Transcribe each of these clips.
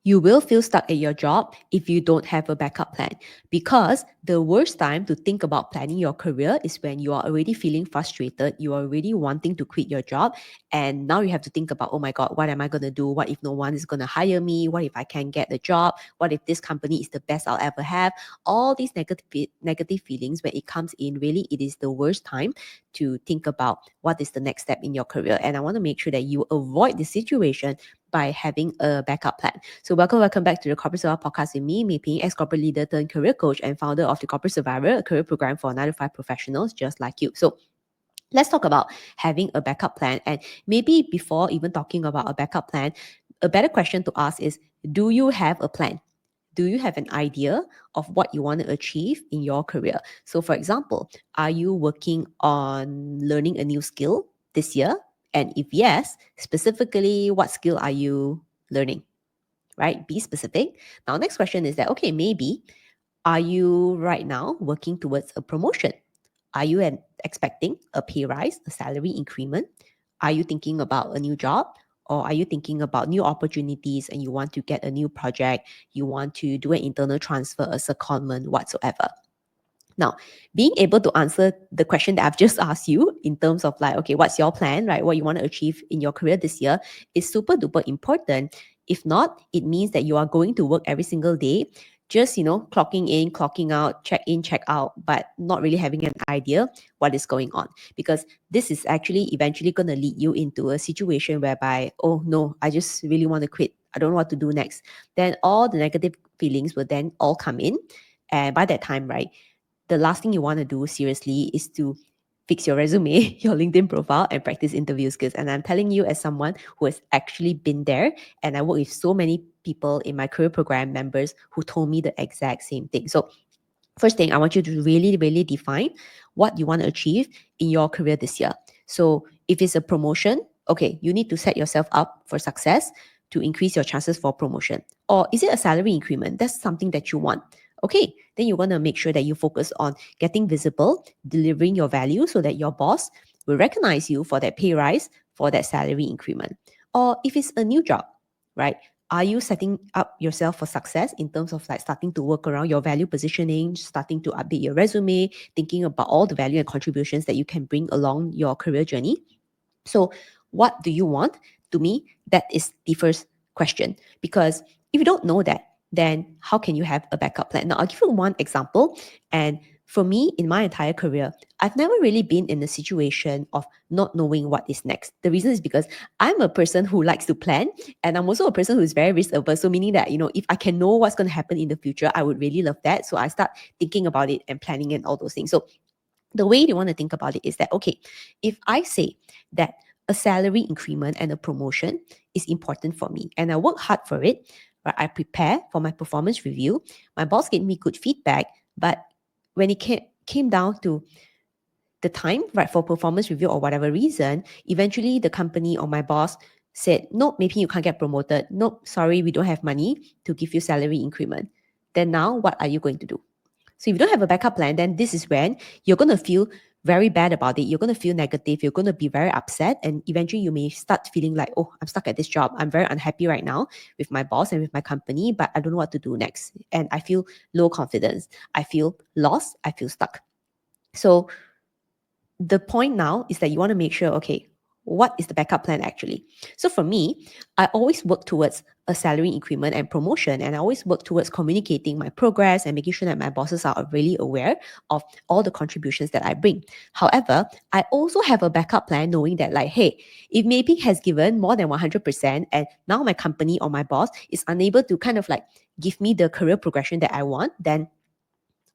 You will feel stuck at your job if you don't have a backup plan, because the worst time to think about planning your career is when you are already feeling frustrated, you are already wanting to quit your job, and now you have to think about, oh my God, what am I going to do? What if no one is going to hire me? What if I can't get the job? What if this company is the best I'll ever have? All these negative feelings, when it comes in, really, it is the worst time to think about what is the next step in your career. And I want to make sure that you avoid this situation by having a backup plan. So welcome back to the Corporate Survivor podcast with me, MEI PHING, ex-corporate leader turned career coach and founder of the Corporate Survivor, a career program for 9 to 5 professionals just like you. So let's talk about having a backup plan. And maybe before even talking about a backup plan, a better question to ask is, do you have a plan? Do you have an idea of what you want to achieve in your career? So for example, are you working on learning a new skill this year? And if yes, specifically, what skill are you learning? Right? Be specific. Now, next question is that, okay, maybe are you right now working towards a promotion? Are you expecting a pay rise, a salary increment? Are you thinking about a new job? Or are you thinking about new opportunities and you want to get a new project? You want to do an internal transfer, a secondment, whatsoever? Now, being able to answer the question that I've just asked you in terms of like, okay, what's your plan, right? What you want to achieve in your career this year is super duper important. If not, it means that you are going to work every single day, just, clocking in, clocking out, check in, check out, but not really having an idea what is going on. Because this is actually eventually going to lead you into a situation whereby, oh no, I just really want to quit. I don't know what to do next. Then all the negative feelings will then all come in. And by that time, right, the last thing you want to do seriously is to fix your resume, your LinkedIn profile, and practice interview skills. And I'm telling you, as someone who has actually been there, and I work with so many people in my career program members who told me the exact same thing. So first thing, I want you to really, really define what you want to achieve in your career this year. So if it's a promotion, okay, you need to set yourself up for success to increase your chances for promotion. Or is it a salary increment? That's something that you want. Okay, then you want to make sure that you focus on getting visible, delivering your value so that your boss will recognize you for that pay rise, for that salary increment. Or if it's a new job, right? Are you setting up yourself for success in terms of like starting to work around your value positioning, starting to update your resume, thinking about all the value and contributions that you can bring along your career journey? So what do you want? To me, that is the first question. Because if you don't know that, then how can you have a backup plan? Now, I'll give you one example. And for me, in my entire career, I've never really been in a situation of not knowing what is next. The reason is because I'm a person who likes to plan, and I'm also a person who is very risk averse. So meaning that, if I can know what's going to happen in the future, I would really love that. So I start thinking about it and planning and all those things. So the way you want to think about it is that, okay, if I say that a salary increment and a promotion is important for me and I work hard for it, right? I prepare for my performance review. My boss gave me good feedback, but when it came down to the time, right, for performance review or whatever reason, eventually the company or my boss said, no, maybe you can't get promoted. No, sorry, we don't have money to give you salary increment. Then now what are you going to do? So if you don't have a backup plan, then this is when you're going to feel very bad about it. You're going to feel negative. You're going to be very upset. And eventually you may start feeling like, oh, I'm stuck at this job. I'm very unhappy right now with my boss and with my company, but I don't know what to do next. And I feel low confidence. I feel lost. I feel stuck. So the point now is that you want to make sure, okay, what is the backup plan actually? So for me, I always work towards a salary increment and promotion, and I always work towards communicating my progress and making sure that my bosses are really aware of all the contributions that I bring. However, I also have a backup plan knowing that, like, hey, if MEI PHING has given more than 100% and now my company or my boss is unable to kind of like give me the career progression that I want, then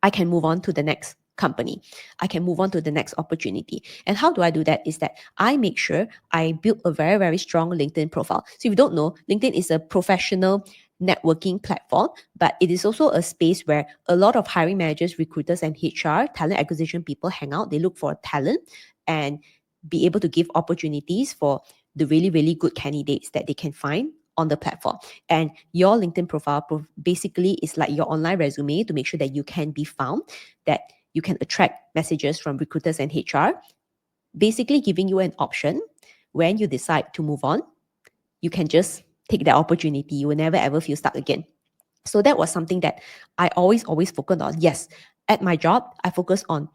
I can move on to the next company. I can move on to the next opportunity. And how do I do that? Is that I make sure I build a very, very strong LinkedIn profile. So if you don't know, LinkedIn is a professional networking platform, but it is also a space where a lot of hiring managers, recruiters, and HR, talent acquisition people hang out. They look for talent and be able to give opportunities for the really, really good candidates that they can find on the platform. And your LinkedIn profile basically is like your online resume to make sure that you can be found, that you can attract messages from recruiters and HR, basically giving you an option when you decide to move on. You can just take that opportunity. You will never ever feel stuck again. So that was something that I always focused on. Yes, at my job, I focus on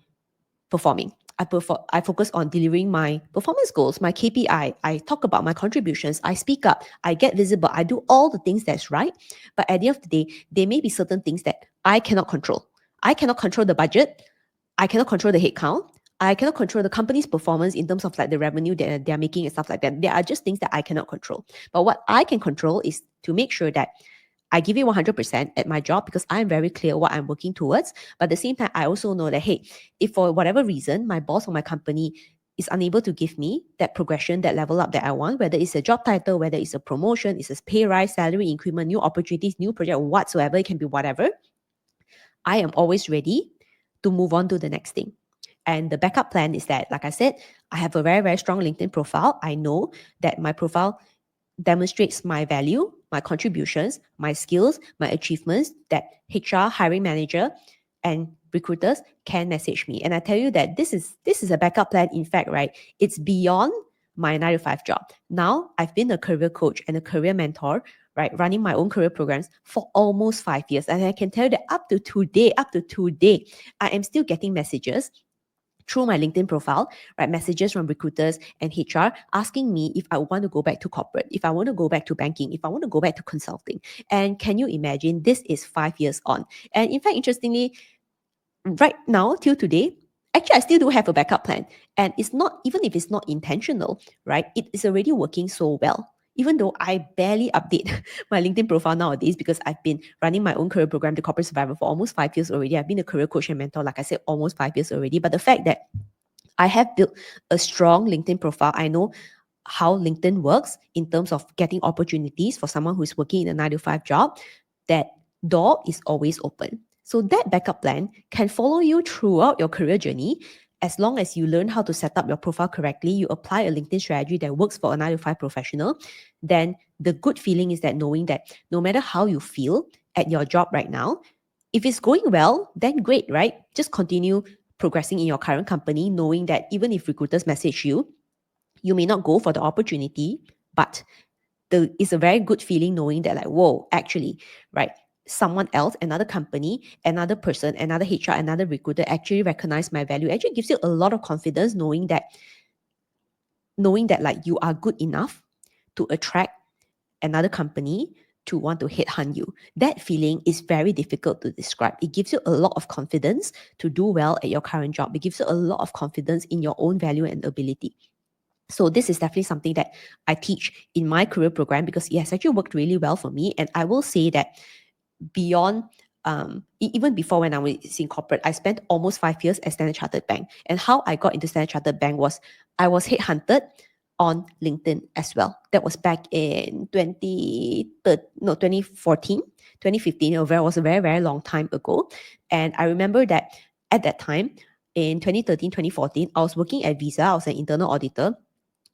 performing. I focus on delivering my performance goals, my KPI. I talk about my contributions. I speak up. I get visible. I do all the things that's right. But at the end of the day, there may be certain things that I cannot control. I cannot control the budget. I cannot control the headcount. I cannot control the company's performance in terms of like the revenue that they're making and stuff like that. There are just things that I cannot control. But what I can control is to make sure that I give it 100% at my job because I'm very clear what I'm working towards. But at the same time, I also know that, hey, if for whatever reason, my boss or my company is unable to give me that progression, that level up that I want, whether it's a job title, whether it's a promotion, it's a pay rise, salary increment, new opportunities, new project, whatsoever, it can be whatever, I am always ready to move on to the next thing. And the backup plan is that, like I said, I have a very, very strong LinkedIn profile. I know that my profile demonstrates my value, my contributions, my skills, my achievements that HR, hiring manager, and recruiters can message me. And I tell you that this is a backup plan. In fact, right, it's beyond my 9 to 5 job. Now I've been a career coach and a career mentor, right, running my own career programs for almost 5 years. And I can tell you that up to today, I am still getting messages through my LinkedIn profile, right, messages from recruiters and HR asking me if I want to go back to corporate, if I want to go back to banking, if I want to go back to consulting. And can you imagine, this is 5 years on. And in fact, interestingly, right now till today, actually I still do have a backup plan. And it's not, even if it's not intentional, right, it is already working so well. Even though I barely update my LinkedIn profile nowadays because I've been running my own career program, The Corporate Survivor, for almost 5 years already. I've been a career coach and mentor, like I said, almost 5 years already. But the fact that I have built a strong LinkedIn profile, I know how LinkedIn works in terms of getting opportunities for someone who is working in a 9 to 5 job, that door is always open. So that backup plan can follow you throughout your career journey. As long as you learn how to set up your profile correctly, you apply a LinkedIn strategy that works for a 9 to 5 professional, then the good feeling is that knowing that no matter how you feel at your job right now, if it's going well, then great, right? Just continue progressing in your current company, knowing that even if recruiters message you, you may not go for the opportunity, but it's a very good feeling knowing that, like, whoa, actually, right, someone else, another company, another person, another HR, another recruiter actually recognize my value. It actually gives you a lot of confidence knowing that like you are good enough to attract another company to want to headhunt you. That feeling is very difficult to describe. It gives you a lot of confidence to do well at your current job. It gives you a lot of confidence in your own value and ability. So this is definitely something that I teach in my career program because it has actually worked really well for me. And I will say that beyond even before, when I was in corporate, I spent almost 5 years at Standard Chartered Bank. And how I got into Standard Chartered Bank was I was headhunted on LinkedIn as well. That was back in 2014, 2015. It was a very, very long time ago. And I remember that at that time, in 2013, 2014, I was working at Visa. I was an internal auditor.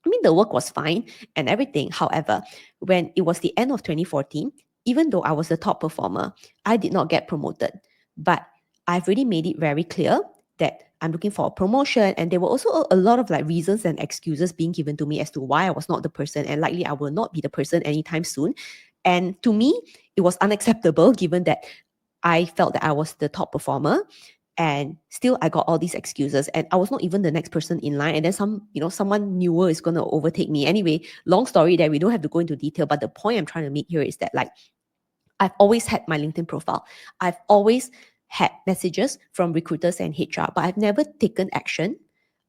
I mean, the work was fine and everything. However, when it was the end of 2014, even though I was the top performer, I did not get promoted. But I've already made it very clear that I'm looking for a promotion. And there were also a lot of like reasons and excuses being given to me as to why I was not the person, and likely I will not be the person anytime soon. And to me, it was unacceptable given that I felt that I was the top performer, and still I got all these excuses, and I was not even the next person in line, and then someone newer is going to overtake me. Anyway, long story that we don't have to go into detail, but the point I'm trying to make here is that, like, I've always had my LinkedIn profile. I've always had messages from recruiters and HR, but I've never taken action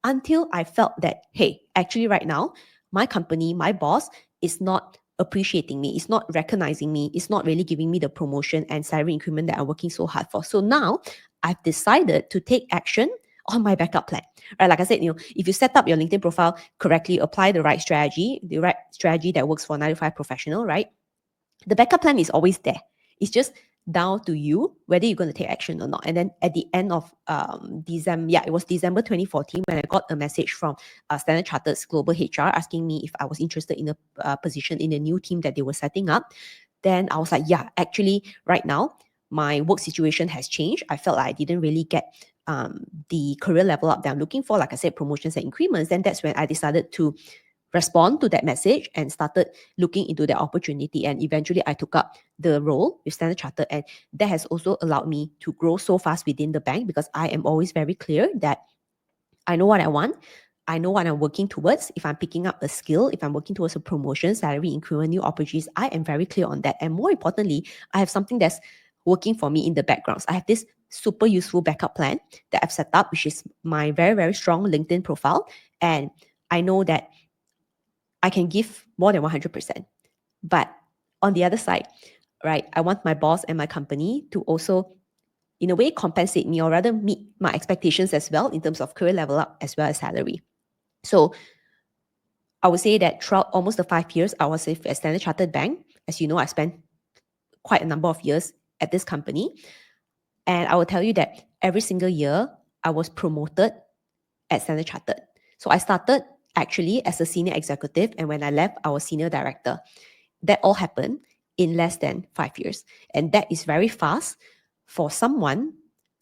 until I felt that, hey, actually right now, my company, my boss is not appreciating me, it's not recognizing me, it's not really giving me the promotion and salary increment that I'm working so hard for. So now I've decided to take action on my backup plan. Right? Like I said, if you set up your LinkedIn profile correctly, apply the right strategy that works for a 9 to 5 professional, right? The backup plan is always there. It's just down to you whether you're going to take action or not. And then at the end of December, it was December 2014 when I got a message from Standard Chartered's Global HR asking me if I was interested in a position in a new team that they were setting up. Then I was like, yeah, actually, right now, my work situation has changed. I felt like I didn't really get the career level up that I'm looking for, like I said, promotions and increments, then that's when I decided to respond to that message and started looking into the opportunity. And eventually I took up the role with Standard Chartered. And that has also allowed me to grow so fast within the bank, because I am always very clear that I know what I want. I know what I'm working towards. If I'm picking up a skill, if I'm working towards a promotion, salary increment, new opportunities, I am very clear on that. And more importantly, I have something that's working for me in the background. So I have this super useful backup plan that I've set up, which is my very, very strong LinkedIn profile. And I know that I can give more than 100%. But on the other side, right, I want my boss and my company to also, in a way, compensate me, or rather meet my expectations as well in terms of career level up as well as salary. So I would say that throughout almost the 5 years I was with a Standard Chartered Bank, as you know, I spent quite a number of years at this company. And I will tell you that every single year I was promoted at Standard Chartered. So I started actually as a senior executive, and when I left, I was senior director. That all happened in less than 5 years. And that is very fast for someone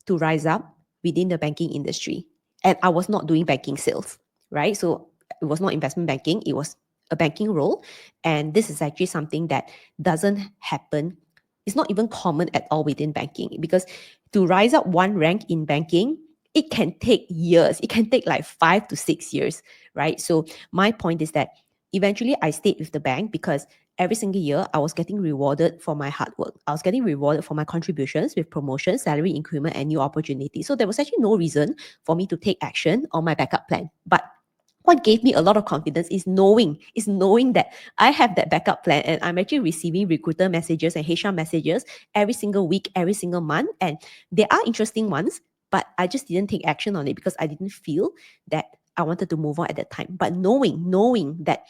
to rise up within the banking industry. And I was not doing banking sales, right? So it was not investment banking, it was a banking role. And this is actually something that doesn't happen. It's not even common at all within banking, because to rise up one rank in banking, it can take years. It can take like 5 to 6 years, right? So my point is that eventually I stayed with the bank because every single year I was getting rewarded for my hard work. I was getting rewarded for my contributions with promotion, salary increment, and new opportunities. So there was actually no reason for me to take action on my backup plan. But what gave me a lot of confidence is knowing that I have that backup plan, and I'm actually receiving recruiter messages and HR messages every single week, every single month. And there are interesting ones, but I just didn't take action on it because I didn't feel that I wanted to move on at that time. But knowing that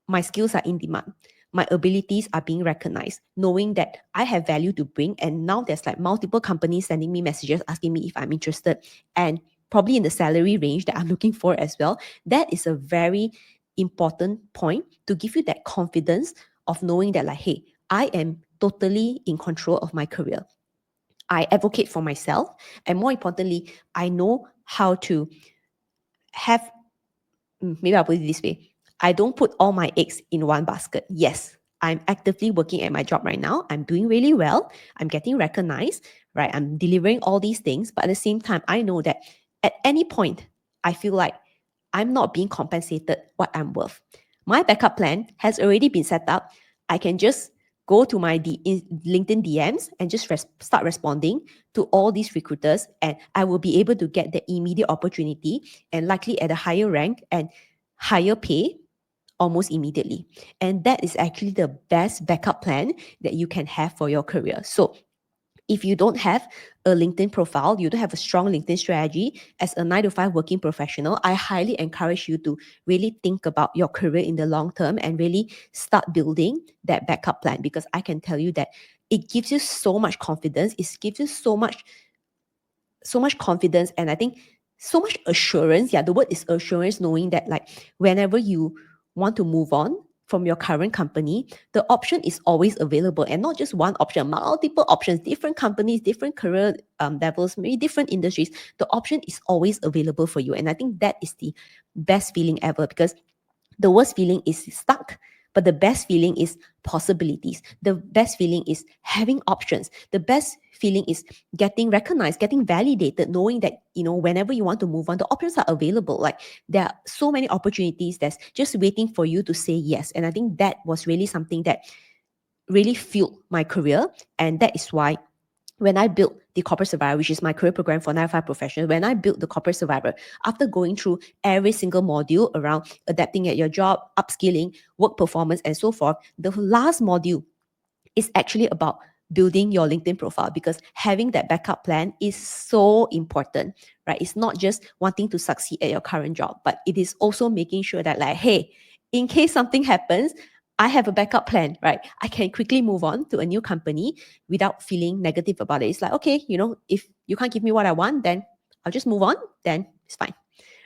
my skills are in demand, my abilities are being recognized, knowing that I have value to bring. And now there's like multiple companies sending me messages asking me if I'm interested, and probably in the salary range that I'm looking for as well. That is a very important point to give you that confidence of knowing that, like, hey, I am totally in control of my career. I advocate for myself. And more importantly, I know how to have, maybe I'll put it this way, I don't put all my eggs in one basket. Yes, I'm actively working at my job right now. I'm doing really well. I'm getting recognized, right? I'm delivering all these things. But at the same time, I know that at any point, I feel like I'm not being compensated what I'm worth. My backup plan has already been set up. I can just go to my LinkedIn DMs and just start responding to all these recruiters, and I will be able to get the immediate opportunity, and likely at a higher rank and higher pay almost immediately. And that is actually the best backup plan that you can have for your career. So if you don't have a LinkedIn profile, you don't have a strong LinkedIn strategy as a 9 to 5 working professional, I highly encourage you to really think about your career in the long term and really start building that backup plan, because I can tell you that it gives you so much confidence. It gives you so much confidence, and I think so much assurance. Yeah, the word is assurance, knowing that, like, whenever you want to move on from your current company, the option is always available, and not just one option, multiple options, different companies, different career levels, maybe different industries. The option is always available for you. And I think that is the best feeling ever, because the worst feeling is stuck, but the best feeling is possibilities. The best feeling is having options. The best feeling is getting recognized, getting validated, knowing that, whenever you want to move on, the options are available. Like, there are so many opportunities that's just waiting for you to say yes. And I think that was really something that really fueled my career. And that is why when I built the Corporate Survivor, which is my career program for 9 to 5 professionals, when I built the Corporate Survivor, after going through every single module around adapting at your job, upskilling, work performance, and so forth, the last module is actually about building your LinkedIn profile, because having that backup plan is so important, right? It's not just wanting to succeed at your current job, but it is also making sure that, like, hey, in case something happens, I have a backup plan, right? I can quickly move on to a new company without feeling negative about it. It's like, okay, if you can't give me what I want, then I'll just move on, then it's fine,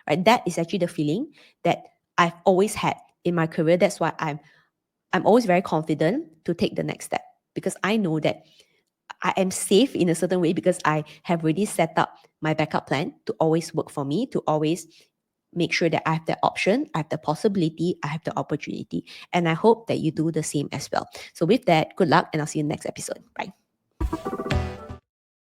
right? That is actually the feeling that I've always had in my career. That's why I'm always very confident to take the next step, because I know that I am safe in a certain way because I have already set up my backup plan to always work for me, to always make sure that I have the option, I have the possibility, I have the opportunity. And I hope that you do the same as well. So with that, good luck and I'll see you in the next episode. Bye.